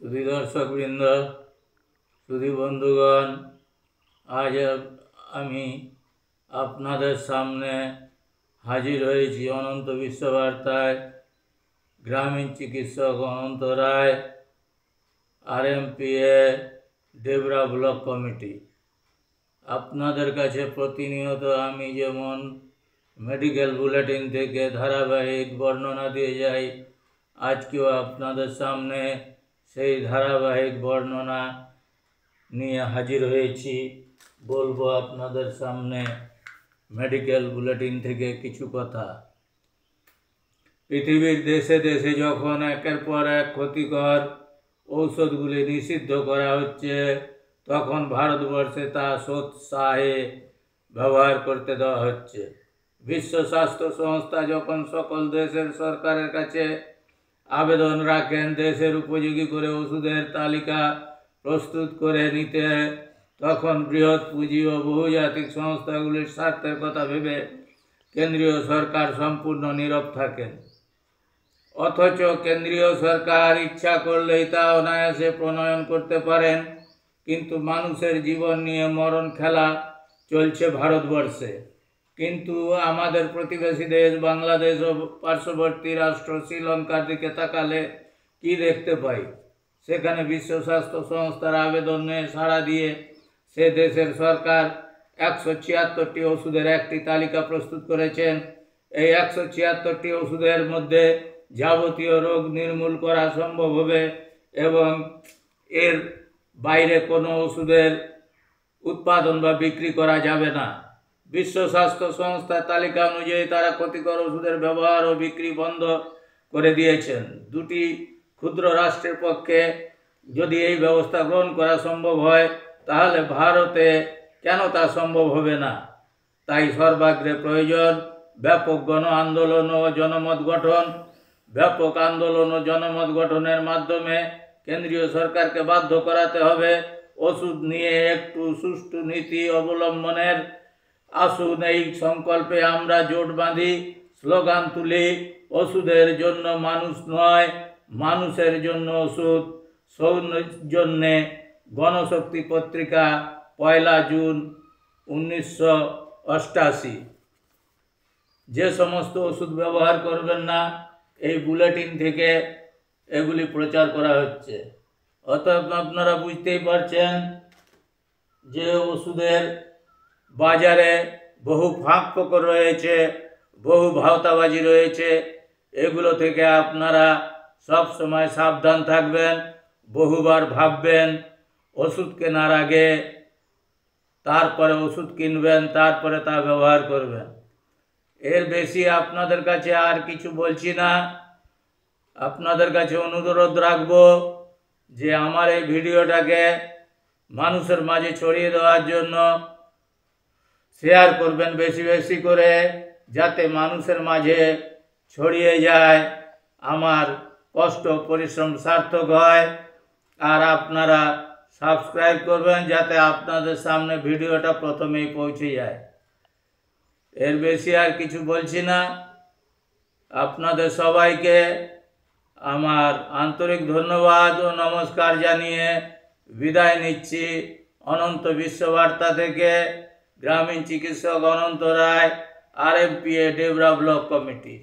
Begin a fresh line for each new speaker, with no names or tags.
সুধী দর্শকবৃন্দ, সুধী বন্ধুগণ, আজ আমি আপনাদের সামনে হাজির হয়েছি অনন্ত বিশ্ববার্তায়। গ্রামীণ চিকিৎসক অনন্ত রায়, RMPA ডেবরা ব্লক কমিটি। আপনাদের কাছে প্রতিনিয়ত আমি যেমন মেডিকেল বুলেটিন থেকে ধারাবাহিক বর্ণনা দিয়ে যাই, আজকেও আপনাদের সামনে সেই ধারাবাহিক বর্ণনা নিয়ে হাজির হয়েছি। বলবো আপনাদের সামনে মেডিকেল বুলেটিন থেকে কিছু কথা। পৃথিবীর দেশে দেশে যখন একের পর এক ক্ষতিকর ঔষধগুলি নিষিদ্ধ করা হচ্ছে, তখন ভারতবর্ষে তা সোৎসাহে ব্যবহার করতে দেওয়া হচ্ছে। বিশ্ব স্বাস্থ্য সংস্থা যখন সকল দেশের সরকারের কাছে আবেদন রাখেন দেশের উপযোগী করে ওষুধের তালিকা প্রস্তুত করে নিতে, তখন বৃহৎ পুঁজি ও বহুজাতিক সংস্থাগুলির স্বার্থের কথা ভেবে কেন্দ্রীয় সরকার সম্পূর্ণ নীরব থাকেন। অথচ কেন্দ্রীয় সরকার ইচ্ছা করলেই তা অনায়াসে প্রণয়ন করতে পারেন, কিন্তু মানুষের জীবন নিয়ে মরণ খেলা চলছে ভারতবর্ষে। কিন্তু আমাদের প্রতিবেশী দেশ বাংলাদেশ ও পার্শ্ববর্তী রাষ্ট্র শ্রীলঙ্কার দিকে তাকালে কি দেখতে পাই? সেখানে বিশ্ব স্বাস্থ্য সংস্থার আবেদনে সাড়া দিয়ে সে দেশের সরকার 176টি ওষুধের একটি তালিকা প্রস্তুত করেছেন। এই 176টি ওষুধের মধ্যে যাবতীয় রোগ নির্মূল করা সম্ভব হবে এবং এর বাইরে কোনো ওষুধের উৎপাদন বা বিক্রি করা যাবে না। বিশ্ব স্বাস্থ্য সংস্থার তালিকা অনুযায়ী তারা ক্ষতিকর ওষুধের ব্যবহার ও বিক্রি বন্ধ করে দিয়েছেন। দুটি ক্ষুদ্র রাষ্ট্রের পক্ষে যদি এই ব্যবস্থা গ্রহণ করা সম্ভব হয়, তাহলে ভারতে কেন তা সম্ভব হবে না? তাই সর্বাগ্রে প্রয়োজন ব্যাপক গণ আন্দোলন ও জনমত গঠন। ব্যাপক আন্দোলন ও জনমত গঠনের মাধ্যমে কেন্দ্রীয় সরকারকে বাধ্য করাতে হবে ওষুধ নিয়ে একটু সুষ্ঠু নীতি অবলম্বনের। আসুন এই সংকল্পে আমরা জোট বাঁধি, স্লোগান তুলি, ওষুধের জন্য মানুষ নয়, মানুষের জন্য ওষুধ। সৌজন্যে গণশক্তি পত্রিকা, 1 জুন 1988। যে সমস্ত ওষুধ ব্যবহার করবেন না, এই বুলেটিন থেকে এগুলি প্রচার করা হচ্ছে। অতএব আপনারা বুঝতেই পারছেন যে ওষুধের বাজারে বহু ফাঁক ফোকর রয়েছে, বহু ভাওতাবাজি রয়েছে। এগুলো থেকে আপনারা সব সময় সাবধান থাকবেন, বহুবার ভাববেন ওষুধ কেনার আগে, তারপরে ওষুধ কিনবেন, তারপরে তা ব্যবহার করবেন। এর বেশি আপনাদের কাছে আর কিছু বলছি না। আপনাদের কাছে অনুরোধ রাখবো যে আমার এই ভিডিওটাকে মানুষের মাঝে ছড়িয়ে দেওয়ার জন্য শেয়ার করবেন বেশি বেশি করে, যাতে মানুষের মাঝে ছড়িয়ে যায়, আমার কষ্ট পরিশ্রম সার্থক হয়। আর আপনারা সাবস্ক্রাইব করবেন যাতে আপনাদের সামনে ভিডিওটা প্রথমেই পৌঁছে যায়। এর বেশি আর কিছু বলছি না। আপনাদের সবাইকে আমার আন্তরিক ধন্যবাদ ও নমস্কার জানিয়ে বিদায় নিচ্ছি অনন্ত বিশ্ববার্তা থেকে। গ্রামীণ চিকিৎসক অনন্ত রায়, RMPA ডেবরা ব্লক কমিটি।